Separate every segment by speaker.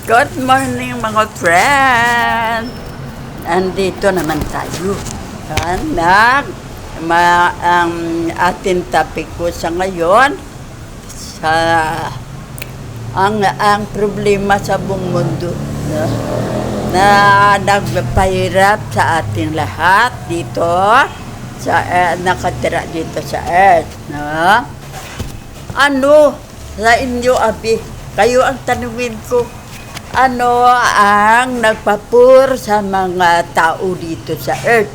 Speaker 1: Good morning mga friend! Andito naman tayo. Ang ating topic ko sa ngayon sa ang problema sa buong mundo, no? Na nagpahirap sa ating lahat dito sa nakatira dito sa earth, no? Ano sa inyo, abi? Kayo ang tanungin ko. Ano ang nagpapur sa mga tao dito sa earth?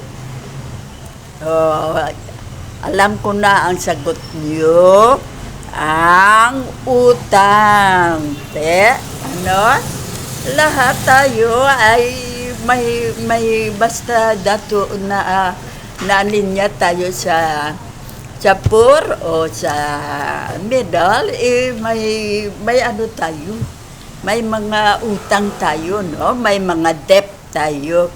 Speaker 1: Alam ko na ang sagot niyo. Ang utang. Lahat tayo ay may basta dato na linya tayo sa poor o sa middle, may ano tayo. May mga utang tayo, no? May mga debt tayo.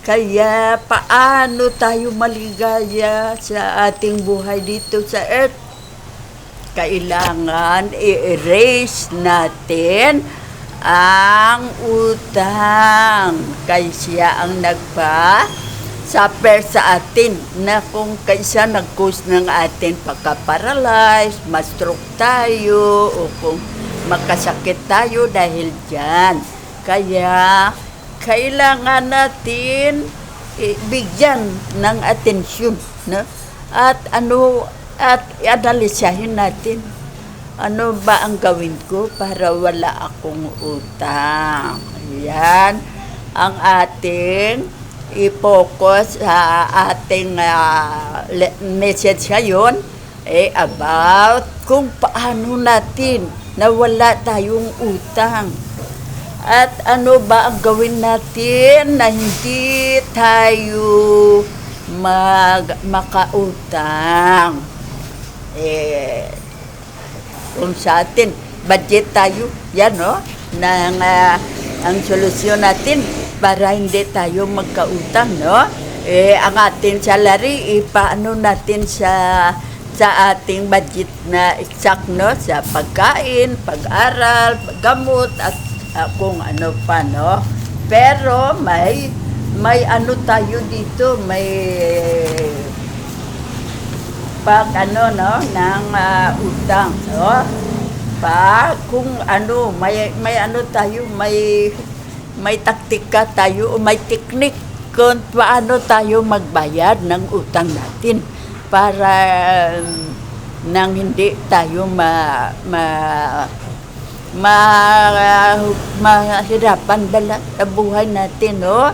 Speaker 1: Kaya paano tayo maligaya sa ating buhay dito sa earth? Kailangan i-erase natin ang utang. Kaya siya ang nagpa-suffer sa atin na kung kaysa nag-cause ng atin pagka-paralyze, ma-stroke tayo, o kung makasakit tayo dahil dyan. Kaya kailangan natin bigyan ng atensyon, no? At analisahin natin, ano ba ang gawin ko para wala akong utang. Yan ang ating i-focus sa ating message ngayon, about kung paano natin na wala tayong utang. At ano ba ang gawin natin na hindi tayo makautang. Kung sa atin, budget tayo, yan, no? Ang solusyon natin para hindi tayo magkautang, no? Ang ating salary, paano natin sa ating budget na exact, no? Sa pagkain, pag-aral, gamot, at kung ano pa, no? Pero may ano tayo dito, may pag ano, no, ng utang, no? Kung ano, may ano tayo, may taktika tayo, o may technique kung paano tayo magbayad ng utang natin para nang hindi tayo mahirapan bala sa buhay natin, no?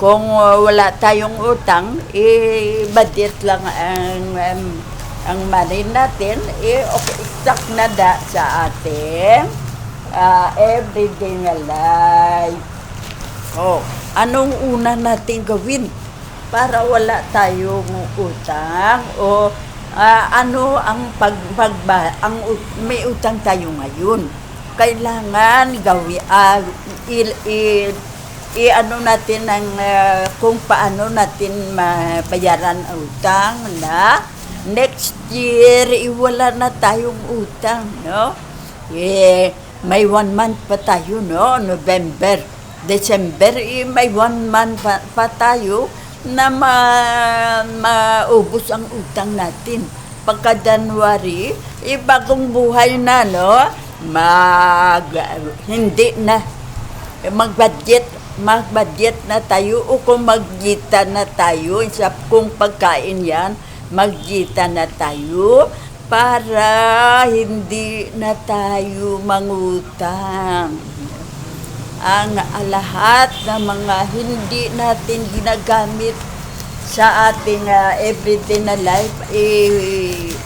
Speaker 1: Kung wala tayong utang, budget lang ang money natin, okay, exact na sa ating everyday na life. Anong una natin gawin para wala tayong utang? O ano ang may utang tayo ngayon? Kailangan gawin ano natin ang kung paano natin mabayaran ang utang na next year wala na tayong utang, no? May 1 month pa tayo, no? November, December, may 1 month pa tayo na maubos ang utang natin. Pagka January, bagong buhay na, no? Hindi na mag-budget na tayo, o kung maggita na tayo sa kung pagkain yan, maggita na tayo para hindi na tayo mangutang. Ang lahat ng mga hindi natin ginagamit sa ating everyday na life,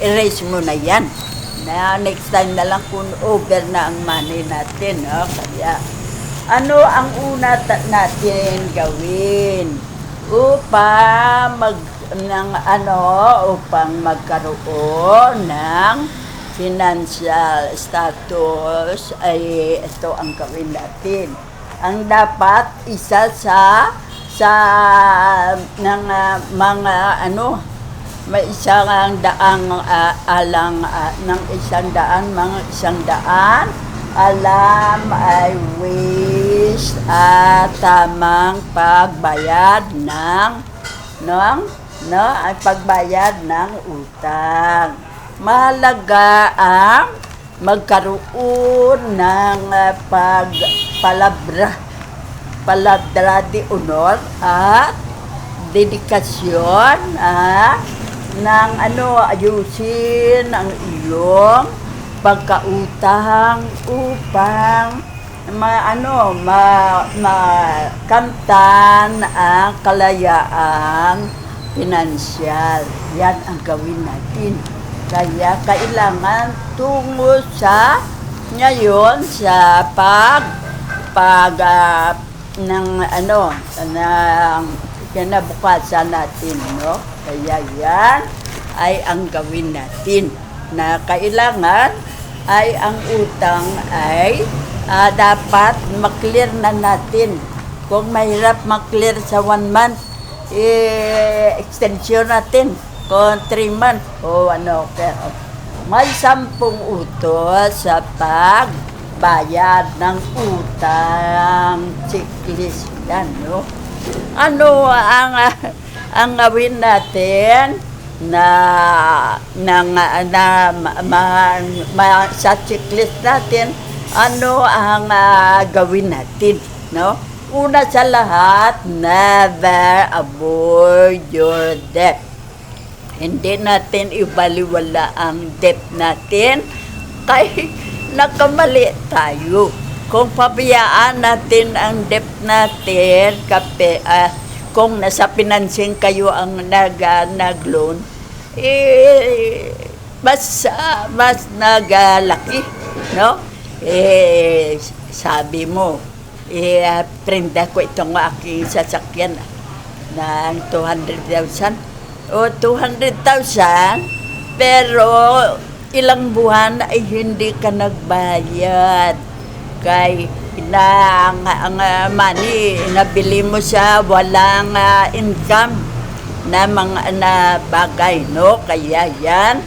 Speaker 1: erase mo na yan. Na next time na lang kung over na ang money natin, no? Kaya ano ang una natin gawin upang magkaroon ng financial status? Ito ang gawin natin. Ang dapat isa sa mga may isang daang mga 100 alam ay wish at tamang pagbayad ang pagbayad ng utang. Mahalaga ang magkaroon ng palabra de honor at dedikasyon ng ayusin ang iyong pagkautang upang makamtan ang kalayaang pinansyal. Yan ang gawin natin. Kaya kailangan tungo sa ngayon sa ng kinabukasan natin, no? Kaya yan ay ang gawin natin na kailangan ay ang utang ay dapat maklear na natin. Kung mahirap maklear sa 1 month, extension natin kung 3 months o may 10 utos sa pagbayad ng utang. Checklist yan, no? Ano ang gawin natin sa checklist natin? Ano ang gawin natin, no? Una sa lahat, never avoid your debt. Hindi natin ibaliwala ang debt natin kay nakamali tayo. Kung pabayaan natin ang debt natin, kung nasa financing kayo ang nag-loan, mas nagalaki, no? Sabi mo, prenda ko itong aking sasakyan ng 200,000 o 200,000, pero ilang buwan ay hindi ka nagbayad. Kay ang money nabili mo sa walang income na mga na bagay, no? Kaya yan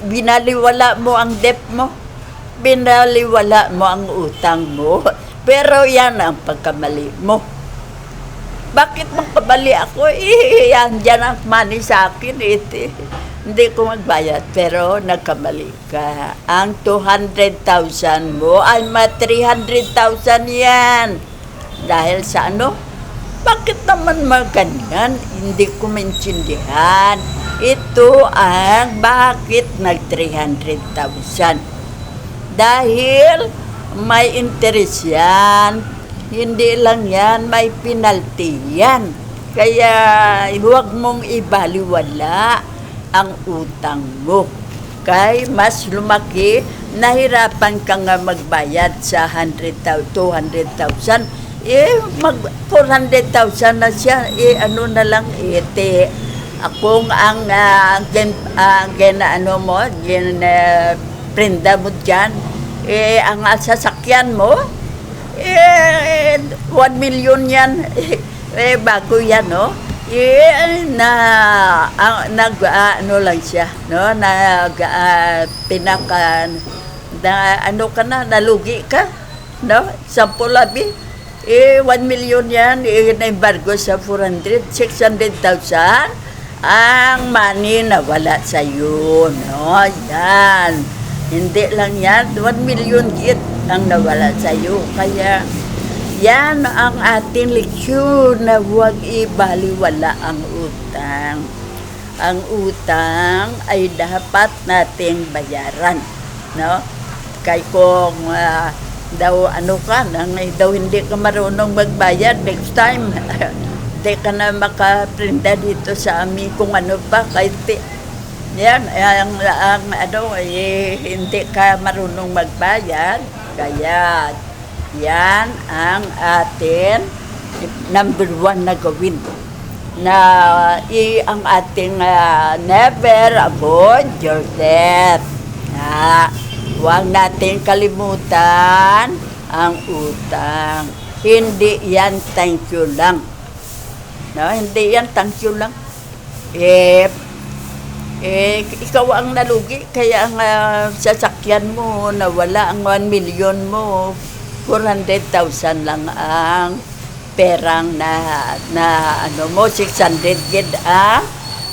Speaker 1: binaliwala mo ang debt mo, binaliwala mo ang utang mo, pero yan ang pagkamali mo. Bakit magkamali ako? Yan ang money sa akin, hindi ko magbayad, pero nagkamali ka. Ang 200,000 mo ay 300,000 yan. Dahil sa ano? Bakit naman ganyan? Hindi ko maintindihan. Ito ang bakit nag-300,000. Dahil may interest yan. Hindi lang yan, may penalty yan. Kaya huwag mong ibaliwala ang utang mo. Kay mas lumaki, nahirapan ka nga magbayad sa 200,000, mag 400,000 na siya, ano na lang, kung ang prenda mo dyan, ang sasakyan mo, 1 million yan, bago yan, no? Lang siya, no? Nalugi ka, no? 10 labi, 1 million yan, na-embargo sa 600,000, ang money na wala sa'yo, no? Yan. Hindi lang yan, 1 million git ang nawala sa'yo. Kaya, yan ang ating leksyon na huwag ibaliwala ang utang. Ang utang ay dapat nating bayaran, no? Kaya kung daw hindi ka marunong magbayad next time, hindi ka na makaprinda dito sa amin kung ano pa, kahit yan, hindi ka marunong magbayad. Kaya yan ang atin number 1 na gawin, na ang ating never avoid your debt. Huwag natin kalimutan ang utang. Hindi yan thank you lang, no? Hindi yan thank you lang. ikaw ang nalugi, kaya ang sasakyan mo nawala, ang 1 million mo, 400,000 lang ang perang na ano mo, 600 gid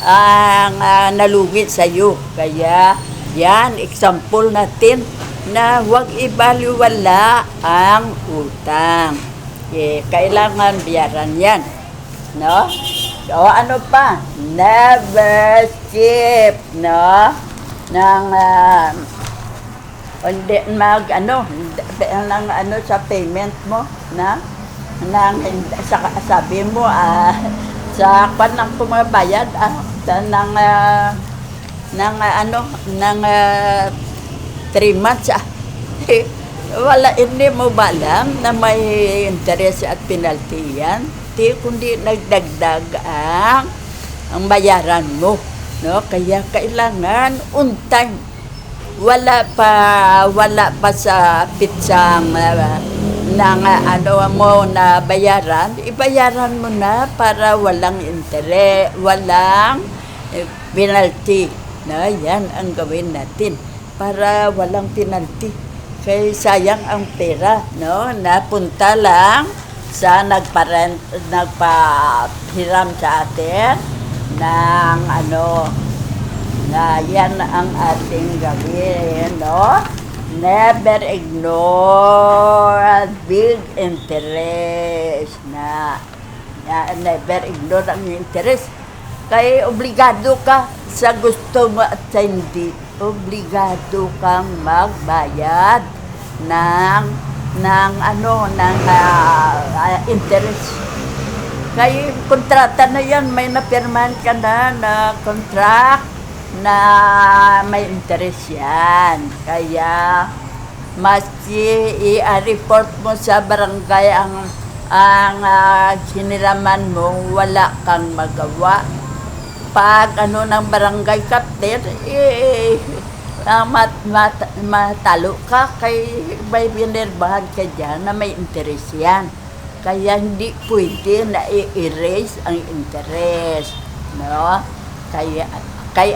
Speaker 1: ang nalugi sa iyo. Kaya yan, example natin na huwag ibaliwala ang utang. Kailangan bayaran yan. No? So, ano pa? Never skip, no? Ng, hindi sa payment mo, na? Sabi mo, sa kwan ng pumabayad, ng 3 months, wala, hindi mo ba alam na may interest at penalty yan? Kundi nagdagdag ang bayaran mo, no? Kaya kailangan on time. Wala pa sa pitsang mo na bayaran, ibayaran mo na para walang interest, walang penalty. Na yan ang gawin natin para walang penalty. Kaya sayang ang pera, no? Napunta lang sa nagpahiram sa atin ng na yan ang ating gawin, no? Never ignore big interest never ignore ang interest. Kaya obligado ka sa gusto mo at sa hindi. Obligado kang magbayad ng interest. Kaya kontrata na yan, may napirmahan ka na contract na may interest yan. Kaya maski i-report mo sa barangay ang siniraman mo, wala kang magawa. Pag ng barangay captain, matalo ka, kay may binirbahan ka dyan na may interest yan. Kaya hindi pwede na i-erase ang interest, no? Kaya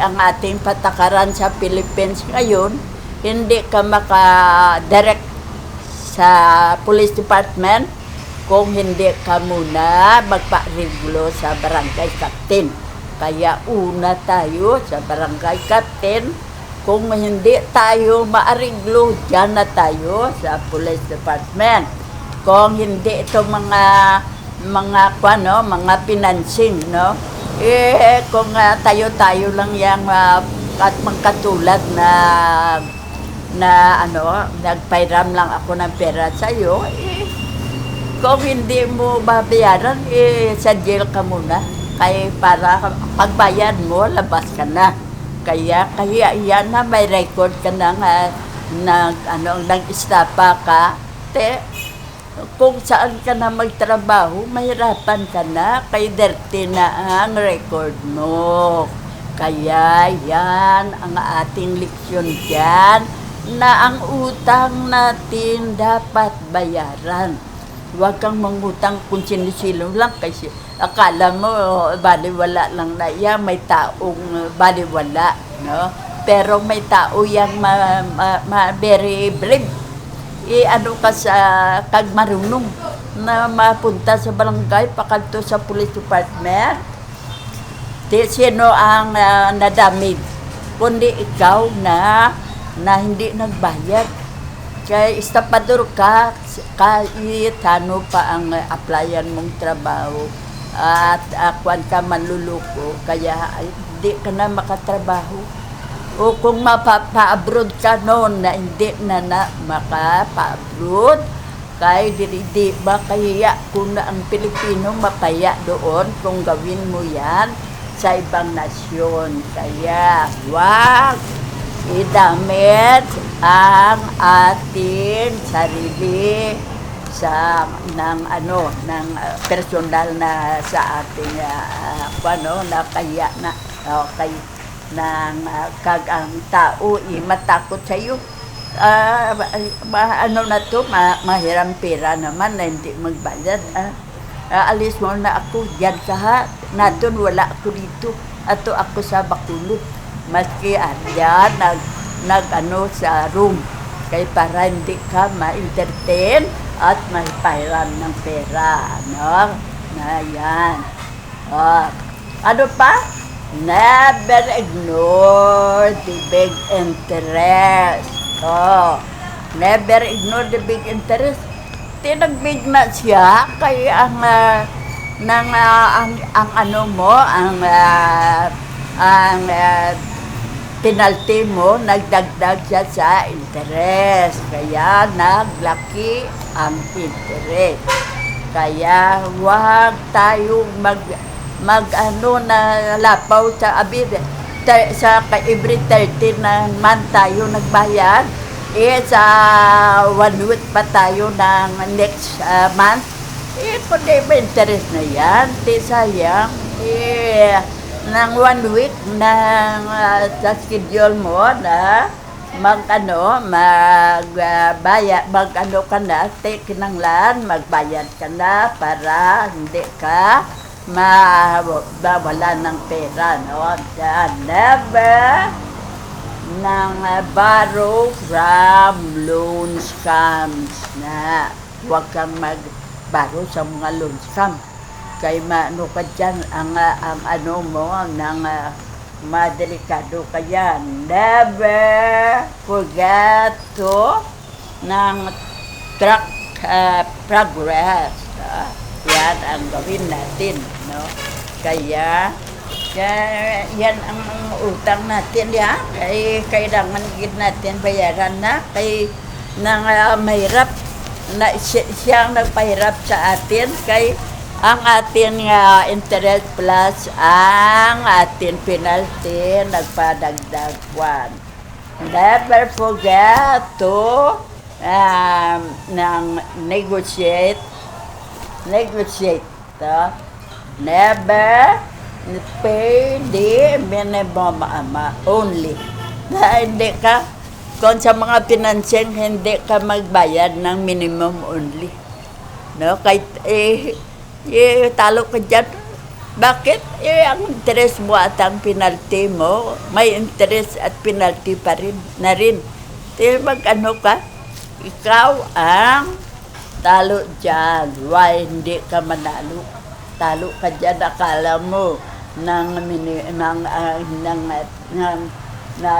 Speaker 1: ang ating patakaran sa Philippines ngayon, hindi ka maka-direct sa police department kung hindi ka muna magpa-regulo sa barangay captain. Kaya una tayo sa barangay captain. Kung hindi tayo maariglo, dyan na tayo sa police department. Kung hindi ito mga financing, no? Kung tayo lang yang at magkatulad na nagpairam lang ako ng pera sa iyo, kung hindi mo babayaran, sa jail ka muna. Kaya para pagbayad mo, labas ka na. Kaya yan na may record ka nang nag-istapa ka. Kung saan ka na magtrabaho, mahirapan ka na, kay dirty na ang record mo. Kaya yan ang ating leksyon dyan, na ang utang natin dapat bayaran. Huwag kang mangutang kung sinisilo lang, kasi akala mo baliwala lang na yan, may taong baliwala, no? Pero may tao yang very brave. Ka sa kag marunong na mapunta sa barangay, pakanto sa police department. Sino ang nadamage? Kundi ikaw na hindi nagbayad. Kaya estapador ka, kahit ano pa ang applyan mong trabaho at kwan ka manluluko, kaya hindi ka na makatrabaho. O kung mapa-abroad ka noon na hindi na makapa-abroad, kaya di ba kaya kung na ang Pilipino mapaya doon kung gawin mo yan sa ibang nasyon. Kaya wag idamit ang ating sarili ng personal na sa ating na kaya na kag ang tao matakot sa iyo. Mahiram pera naman na hindi magbayad. Alis mo na ako diyan sa naton, wala ako dito, ato ako sa Bacolod. maski adya nag ano sa room kay para hindi ka ma-entertain at may pairam ng pera, no? Na yan. Ano pa? Never ignore the big interest. Never ignore the big interest. Tinagbigma siya kay ang ano mo, ang penalty mo, nagdagdag siya sa interest. Kaya naglaki ang interest. Kaya huwag tayong mag ano na lapaw sa abid. Sa every 30 na man tayo nagbayad, sa 1 week pa tayo ng next month, kung di ba interest na yan, sayang, ng 1 week ng sa schedule mo na ka na, kinanglan, magbayad ka na para hindi ka mawala ng pera, no? Never nang borrow from loan scams na huwag kang mag-borrow sa mga loan scam. Kay ano ka dyan, ang ano mo, ng madelikado ka yan. Never forget to ng track progress. Yan ang gawin natin, no? Kaya yan ang utang natin, ya. Kailangan natin bayaran na kay mahirap na siyang nagpahirap sa atin kay ang atin interest plus ang atin penalty nagpadagdag 1. Never forget to negotiate. Never pay the minimum only. Hindi ka, kung sa mga financing, hindi ka magbayad ng minimum only. No? Kahit, talo ka dyan. Bakit? Ang interest mo at ang penalty mo, may interest at penalty pa rin, na rin. Mag-ano ka? Ikaw ang talo dyan. Why hindi ka manalo? Talo ka dyan, akala mo na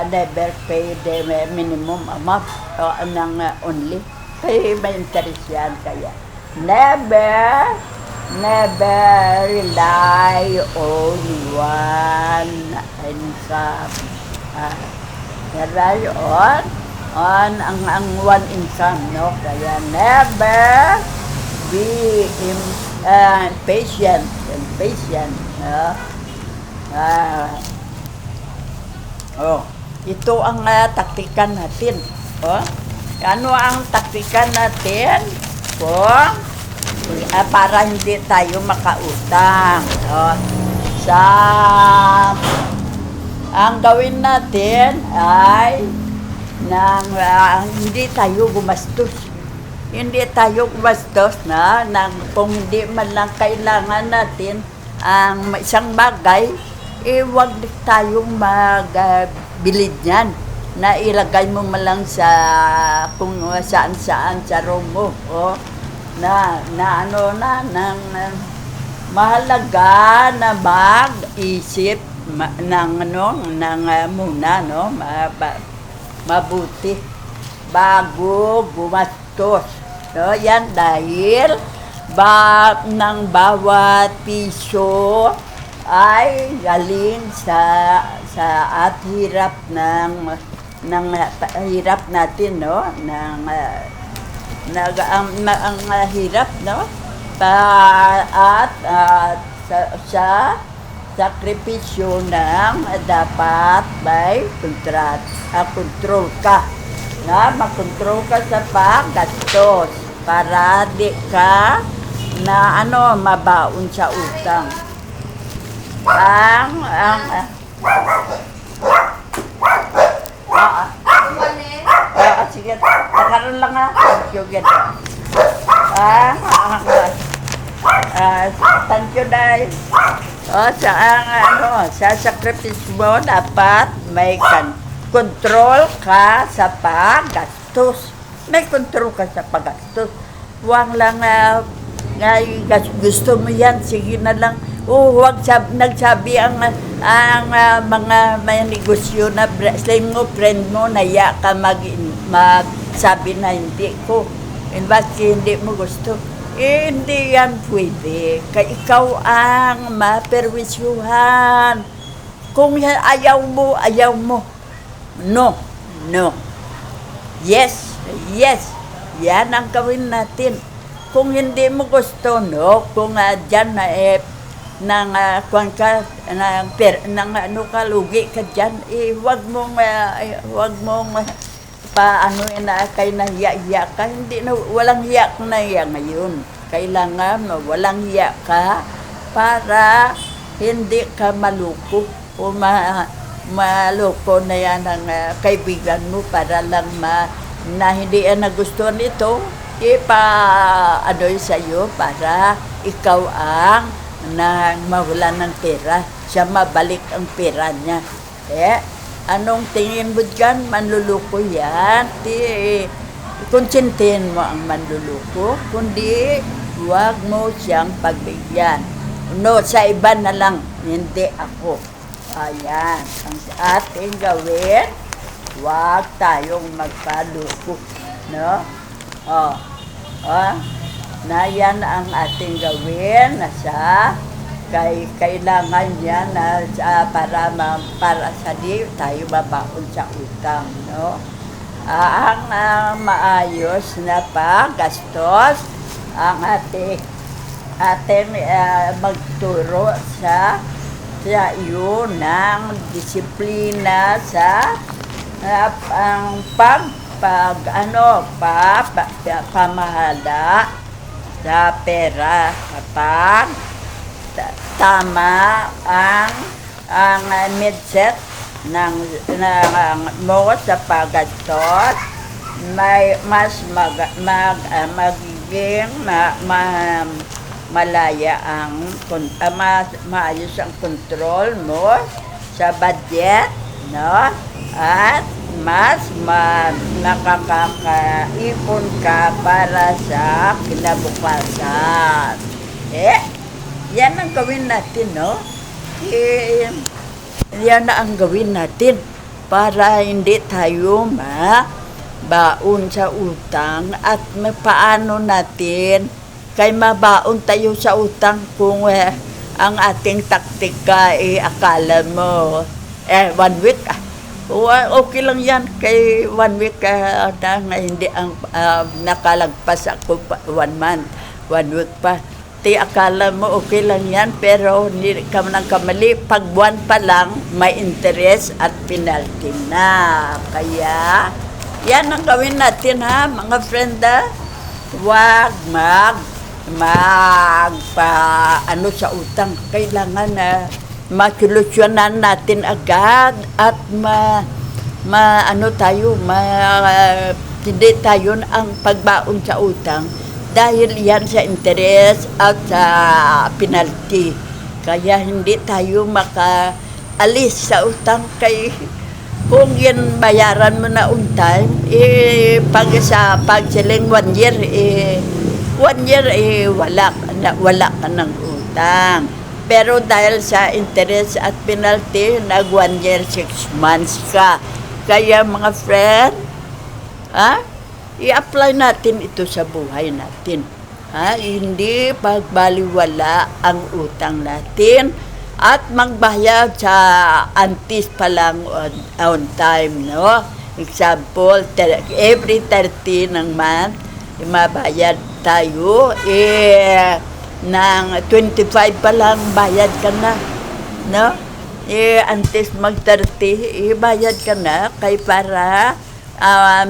Speaker 1: never pay the minimum amount o ng only. Kaya may interest yan. Kaya never rely on one income. Rely on ang one income, no? Kaya never be patient, no? Ito ang taktikan natin. Ano ang taktikan natin para hindi tayo makautang? Ang gawin natin ay hindi tayo gumastos. Hindi tayo gumastos kung hindi man lang kailangan natin ang isang bagay, huwag tayong magbilid niyan na ilagay mo malang sa kung saan-saan sa room mo. Mahalaga na mag-isip muna, no? Mabuti bago gumastos. So, yan dahil ng bawat piso ay galing sa at hirap ng hirap natin, no? Ang hirap, no? At sa sakripisyo ng dapat may control ka. Makontrol ka sa paggastos para di ka mabaon sa utang. Sige, nakaroon lang thank you, Day. Sa sakripisyo mo, dapat may control ka sa paggastos. May control ka sa paggastos. Huwag lang gusto mo yan, sige na lang. Huwag nagsabi ang mga may negosyo na friend mo, naya ka magsabi na hindi ko. Bakit hindi mo gusto? Hindi yan pwede. Ikaw ang maperwisyuhan. Kung ayaw mo, ayaw mo. No, no. Yes, yes. Yan ang gawin natin. Kung hindi mo gusto, no. Kung dyan nang lugi ka dyan, wag mong paano kay nahiya-hiya ka, hindi na, walang hiya na hiya ngayon. Kailangan walang hiya ka para hindi ka maluko o maluko na yan ang kaibigan mo para lang na hindi nagustuhan ito, sa'yo para ikaw ang mawala ng pera, siya mabalik ang pera niya. Anong tingin mo dyan? Manluluko yan. Konsintihin mo ang manluluko, kundi huwag mo siyang pagbigyan. No, sa iba na lang, hindi ako. Ayan, ang ating gawin, huwag tayong magpaluko. No? Na yan ang ating gawin na kailangan yan para sa di tayo mabaon sa utang, no? Ang maayos na paggastos ang ating magturo sa iyo ng disiplina sa ang pamahala sa pera kapag tama ang mindset mo sa paggastos, magiging malaya maayos ang control mo sa budget, no? At mas nakakaipon ka para sa kinabukasan. Yan ang gawin natin, no? Yan na ang gawin natin para hindi tayo mabaon sa utang at paano natin kay mabaon tayo sa utang kung ang ating taktika akala mo 1 week okay lang yan kay 1 week hindi ang nakalagpas ako 1 month 1 week pa. Akala mo okay lang yan, pero hindi ka nang kamali. Pag buwan pa lang, may interest at penalty na. Kaya, yan ang gawin natin, ha, mga friend, ha? Huwag sa utang. Kailangan masolusyonan natin agad at hindi tayo ang pagbaon sa utang. Dahil yan sa interest at sa penalty. Kaya hindi tayo makaalis sa utang kung yan bayaran mo na on time, pag siling 1 year, 1 year wala ka ng utang. Pero dahil sa interest at penalty, nag 1 year, 6 months ka. Kaya mga friend, i-apply natin ito sa buhay natin. Hindi pagbaliwala ang utang natin at magbayad sa antis pa lang on time, no? Example, every 30 ng month, mabayad tayo, ng 25 pa lang bayad ka na, no? Antes mag-30, bayad ka na kay para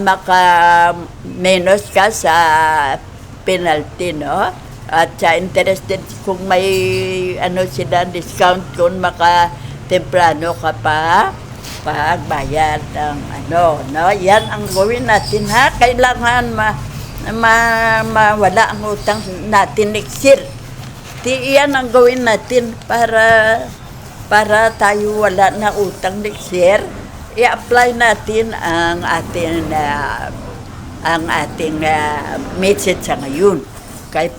Speaker 1: maka-menos ka sa penalty, no? At sa interested, kung may sila discount, kung maka-temprano ka pa, pagbayad ng no? Yan ang gawin natin, ha? Kailangan mawala ang utang natin next year. Iyan ang gawin natin para tayo wala na utang next year. I-apply natin ang ating message sa ngayon. Kaya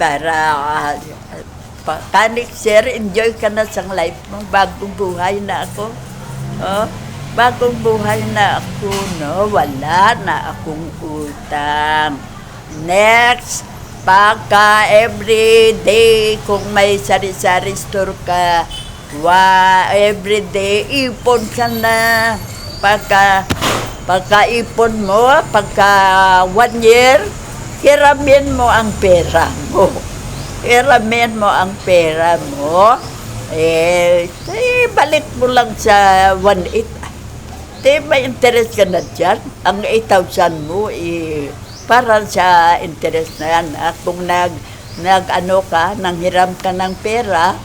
Speaker 1: para next year, enjoy ka na sa life mo. Bagong buhay na ako. Oh, bagong buhay na ako, no? Wala na akong utang. Next, pagka everyday, kung may sari-sari store ka, everyday, ipon ka na. Pagka ipon mo, pagka 1 year, hiramin mo ang pera mo. Hiramin mo ang pera mo. Balik mo lang sa 1.8. May interest ka na dyan. Ang 8,000 mo, para sa interest na yan. Kung nanghiram ka ng pera,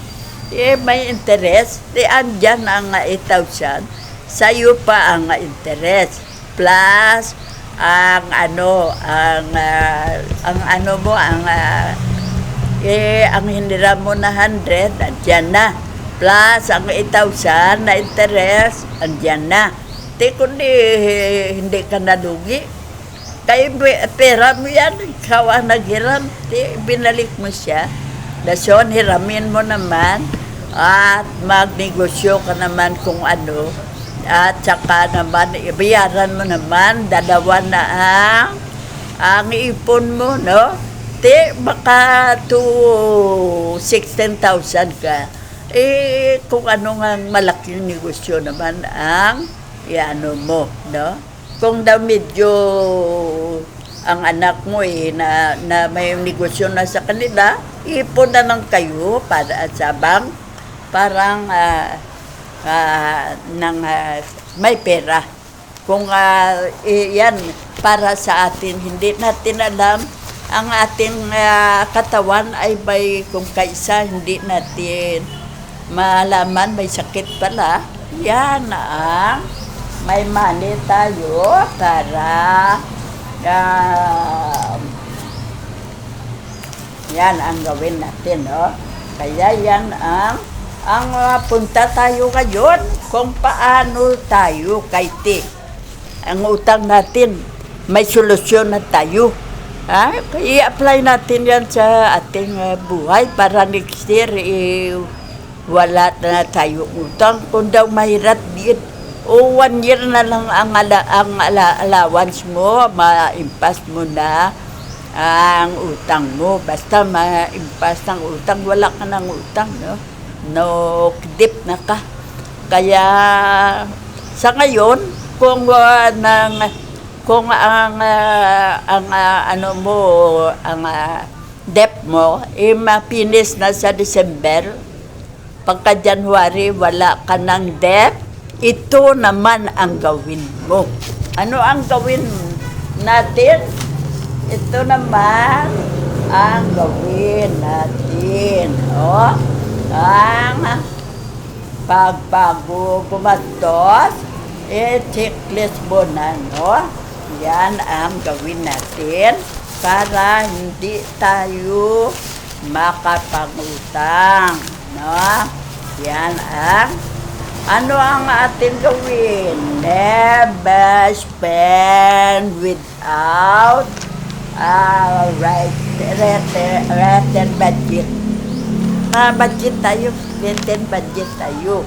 Speaker 1: may interest. Andyan ang 8,000. Sa'yo pa ang interest. Plus, ang hiniram mo na 100, andyan na. Plus, ang 8,000 na interest, andyan na. Kundi hindi ka nalugi. Kaya pera mo yan, ikaw ang naghiram. Binalik mo siya. Dason, hiramin mo naman at magnegosyo ka naman kung ano. At saka naman, ibayaran mo naman, dalawa na ang ipon mo, no? Baka to 16,000 ka. Kung ano nga malaking negosyo naman ang mo, no? Kung daw medyo ang anak mo na may negosyo na sa kanila, ipon na lang kayo para sa bank, parang may pera. Kung yan para sa atin, hindi natin alam, ang ating katawan ay kung kaisa hindi natin malaman may sakit pala, yan ang may money tayo para yan ang gawin natin, no? Kaya yan ang punta tayo ngayon kung paano tayo ang utang natin, may solusyon na tayo. I-apply natin yan sa ating buhay para next year wala na tayo utang. Kung daw mahirap din, 1 year na lang ang allowance mo, ma-impas mo na ang utang mo. Basta ma-impas ng utang, wala ka ng utang, no? No, dip na ka. Kaya sa ngayon, kung ang debt mo mapinis na sa December, pagka January wala ka ng debt, ito naman ang gawin mo. Ano ang gawin natin? Ito naman ang gawin natin. Ang pagbago gumastos, checklist mo na, no? Yan ang gawin natin para hindi tayo makapangutang, no? Yan ano ang ating gawin? Never spend without written budget. Budget tayo, written budget tayo.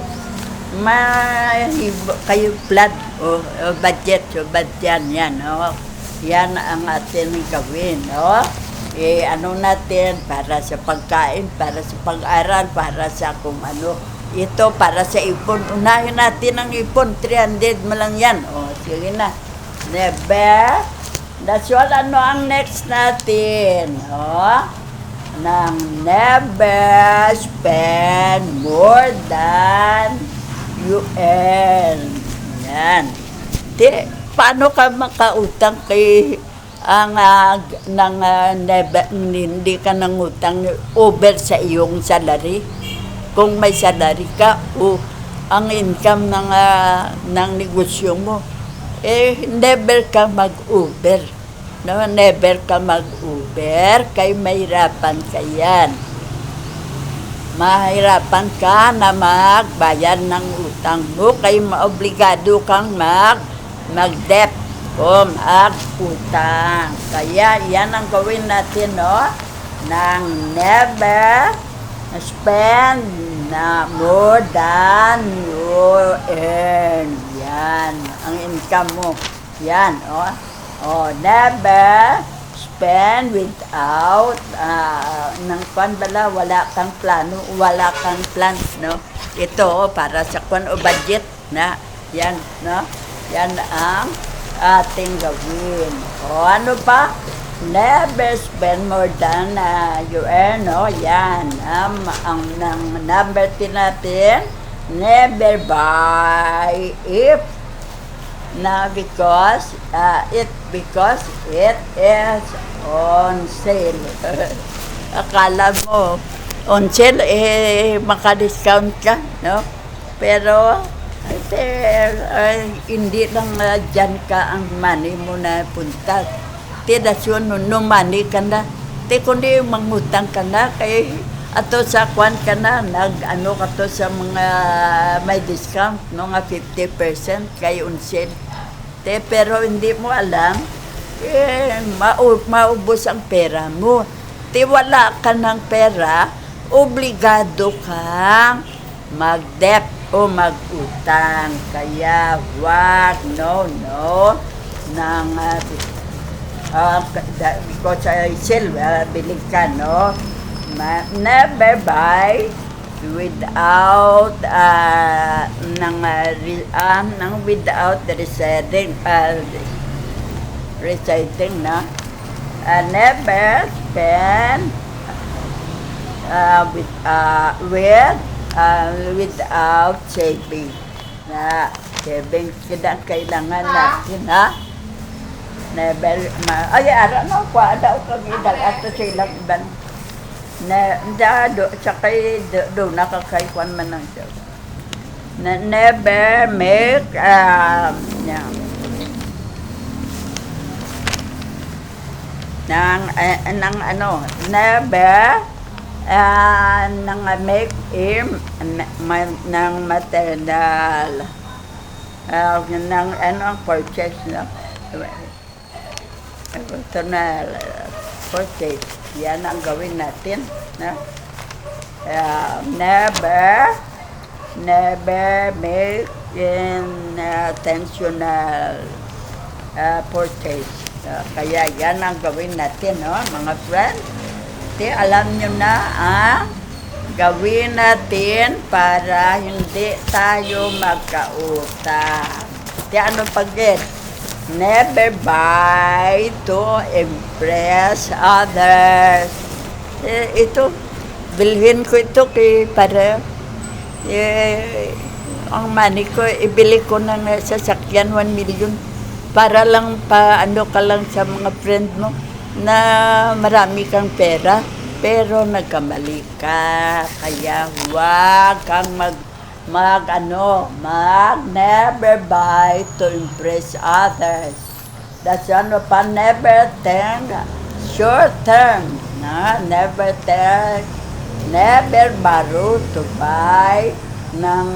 Speaker 1: Kayo plan o budget, yan, no? Yan ang ating gawin, no? Ano natin para sa pagkain, para sa pag-aral, para sa kung ano. Ito para sa ipon. Unahin natin ang ipon. 300 mo lang yan. Sige na. Never. That's all. Ano ang next natin? Nang never spend more than you earn. Yan. Paano ka makautang kay hindi ka nangutang over sa iyong salary? Kung may salary ka o ang income ng negosyo mo, never ka mag-over. No? Never ka mag-over, kay mahirapan ka yan. mahirapan ka na magbayad ng utang mo, kaya maobligado kang mag-debt o mag-utang. Kaya yan ang gawin natin, no? Nang never spend na more than you earn. Yan, ang income mo. Yan, never spend without ng bala, wala kang plano, wala kang plan, no? Ito, para sa o budget na, yan, no? Yan ang ating gawin. Ano pa? Never spend more than you earn, no? Yan, ang number 10 natin, never buy if na because it is on sale. Akala mo on sale maka-discount ka, no? Pero hindi lang dyan ka ang money mo na punta. Tidasyon no money ka na. Kundi mangutang ka na kay ato sa kwan ka na, nag-ano ka to sa mga may discount, no, nga 50% kay unsel. Pero hindi mo alam, maubos ang pera mo. Wala ka ng pera, obligado kang mag-debt o mag-utang. Kaya wag, no, nang because bili ka, no? Never buy without without reciting, na never spend without saving. Na saving kailangan natin, ha? Never ara no kwa daw kami dal ato silang iban na do sakay do nakakaykuan man ng Diyos. Never make never make him ng material ang purchase, no? Personal purchase. Yan ang gawin natin, no? Never make intentional purchase. Kaya yan ang gawin natin, no, mga friend. Alam nyo na ang gawin natin para hindi tayo magkautang. Ano pag-get? Never buy to impress others. Ito, bilhin ko ito para ang money ko, ibili ko ng sasakyan 1 million para lang ka lang sa mga friend mo na marami kang pera pero nagkamali ka. Kaya huwag kang never buy to impress others. That's never think short term. Never borrow to buy ng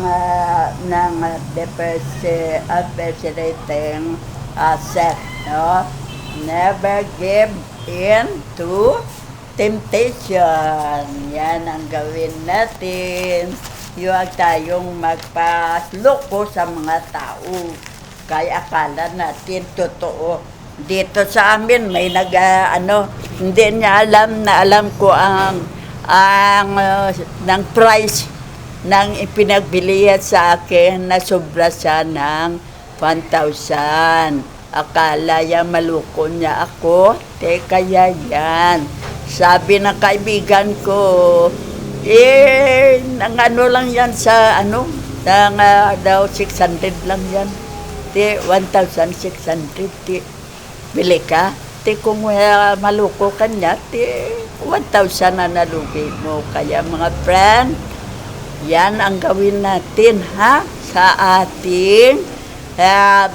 Speaker 1: depreciating asset, no? Never give in to temptation. Yan ang gawin natin. Huwag tayong magpasloko sa mga tao. Kaya akala natin totoo. Dito sa amin may hindi niya alam ko ang ng price ng ipinagbilihan sa akin na sobra siya ng 1,000. Akala niya maluko niya ako. Kaya yan. Sabi ng kaibigan ko, lang yan sa daw 600 lang yan. 1,600. Bili ka. Kung maluko ka niya, 1,000 na nalugi mo. Kaya mga friend, yan ang gawin natin, ha? Sa ating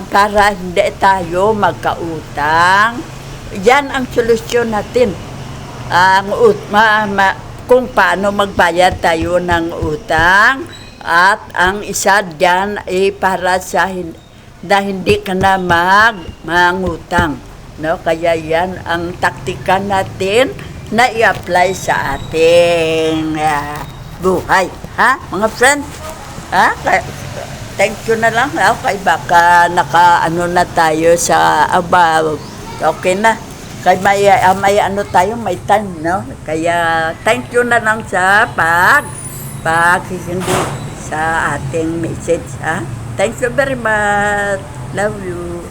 Speaker 1: para hindi tayo magkautang. Yan ang solusyon natin. kung paano magbayad tayo ng utang. At ang isa dyan ay para sa na hindi ka na mangutang. No? Kaya yan ang taktika natin na i-apply sa ating buhay. Ha, mga friend? Ha? Thank you na lang. Kay baka naka-ano na tayo sa about. Okay na. Kaya may ano tayo, may time, no? Kaya thank you na lang sa pagkikindi sa ating message, ha? Thank you very much. Love you.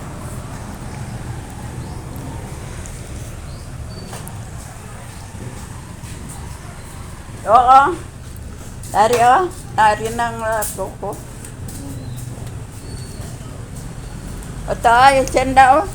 Speaker 1: Oo. Dari, oh. Dari ng ko. O tayo, senda, oh.